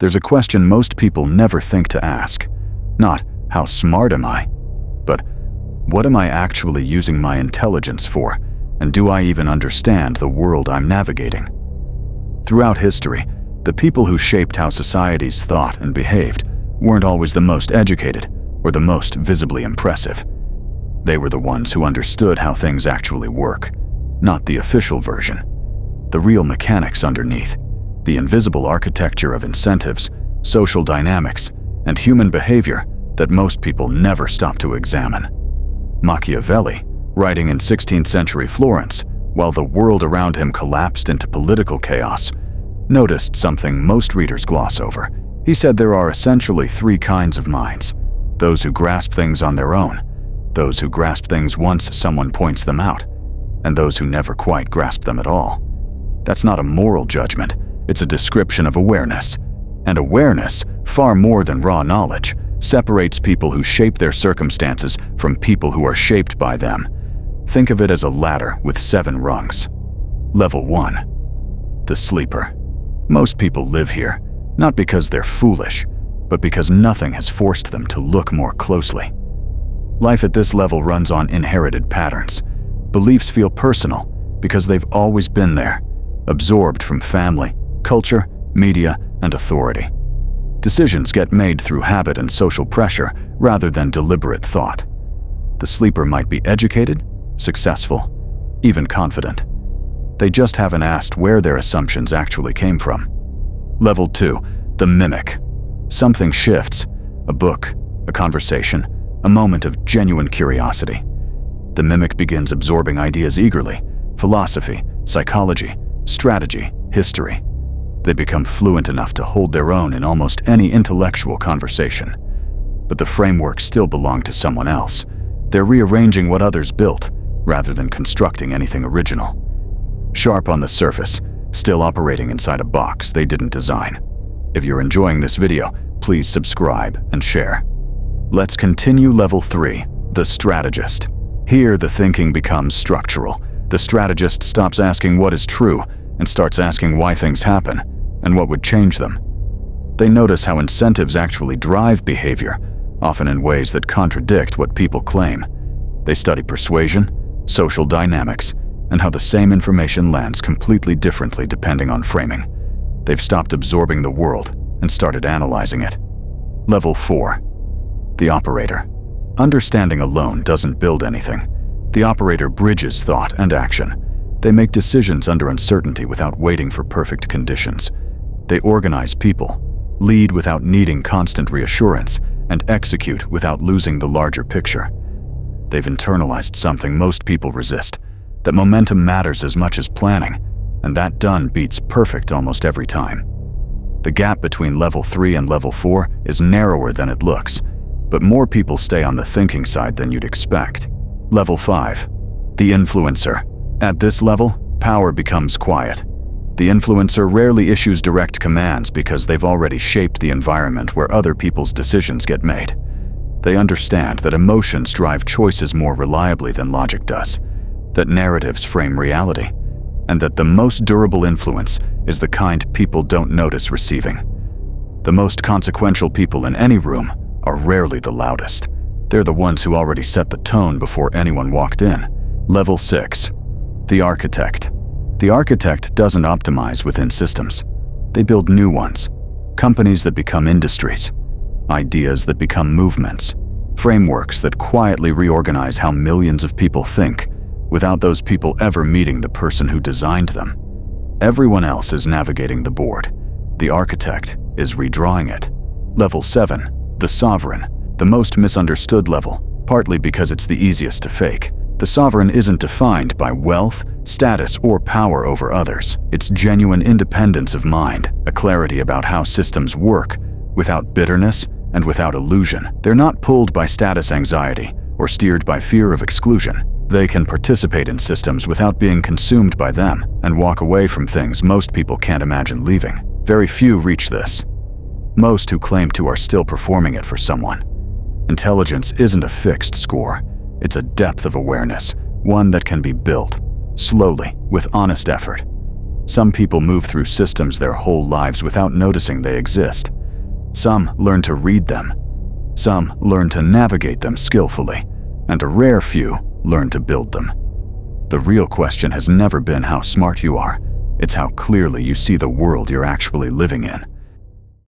There's a question most people never think to ask. Not, how smart am I? But, what am I actually using my intelligence for? And do I even understand the world I'm navigating? Throughout history, the people who shaped how societies thought and behaved weren't always the most educated or the most visibly impressive. They were the ones who understood how things actually work, not the official version. The real mechanics underneath, the invisible architecture of incentives, social dynamics, and human behavior that most people never stop to examine. Machiavelli, writing in 16th century Florence, while the world around him collapsed into political chaos, noticed something most readers gloss over. He said there are essentially three kinds of minds: those who grasp things on their own, those who grasp things once someone points them out, and those who never quite grasp them at all. That's not a moral judgment, it's a description of awareness. And awareness, far more than raw knowledge, separates people who shape their circumstances from people who are shaped by them. Think of it as a ladder with 7 rungs. Level 1. The sleeper. Most people live here, not because they're foolish, but because nothing has forced them to look more closely. Life at this level runs on inherited patterns. Beliefs feel personal because they've always been there, absorbed from family, culture, media, and authority. Decisions get made through habit and social pressure rather than deliberate thought. The sleeper might be educated, successful, even confident. They just haven't asked where their assumptions actually came from. Level 2. The mimic. Something shifts. A book, a conversation, a moment of genuine curiosity. The mimic begins absorbing ideas eagerly: philosophy, psychology, strategy, history. They become fluent enough to hold their own in almost any intellectual conversation. But the framework still belonged to someone else. They're rearranging what others built, rather than constructing anything original. Sharp on the surface, still operating inside a box they didn't design. If you're enjoying this video, please subscribe and share. Let's continue level 3, the strategist. Here, the thinking becomes structural. The strategist stops asking what is true and starts asking why things happen and what would change them. They notice how incentives actually drive behavior, often in ways that contradict what people claim. They study persuasion, social dynamics, and how the same information lands completely differently depending on framing. They've stopped absorbing the world and started analyzing it. Level 4. The operator. Understanding alone doesn't build anything. The operator bridges thought and action. They make decisions under uncertainty without waiting for perfect conditions. They organize people, lead without needing constant reassurance, and execute without losing the larger picture. They've internalized something most people resist, that momentum matters as much as planning, and that done beats perfect almost every time. The gap between level 3 and level 4 is narrower than it looks, but more people stay on the thinking side than you'd expect. Level 5. The influencer. At this level, power becomes quiet. The influencer rarely issues direct commands because they've already shaped the environment where other people's decisions get made. They understand that emotions drive choices more reliably than logic does, that narratives frame reality, and that the most durable influence is the kind people don't notice receiving. The most consequential people in any room are rarely the loudest. They're the ones who already set the tone before anyone walked in. Level 6. The architect. The architect doesn't optimize within systems. They build new ones. Companies that become industries. Ideas that become movements. Frameworks that quietly reorganize how millions of people think, without those people ever meeting the person who designed them. Everyone else is navigating the board. The architect is redrawing it. Level 7. The sovereign. The most misunderstood level, partly because it's the easiest to fake. The sovereign isn't defined by wealth, status, or power over others. It's genuine independence of mind, a clarity about how systems work, without bitterness and without illusion. They're not pulled by status anxiety or steered by fear of exclusion. They can participate in systems without being consumed by them and walk away from things most people can't imagine leaving. Very few reach this. Most who claim to are still performing it for someone. Intelligence isn't a fixed score. It's a depth of awareness, one that can be built, slowly, with honest effort. Some people move through systems their whole lives without noticing they exist. Some learn to read them. Some learn to navigate them skillfully, and a rare few learn to build them. The real question has never been how smart you are. It's how clearly you see the world you're actually living in.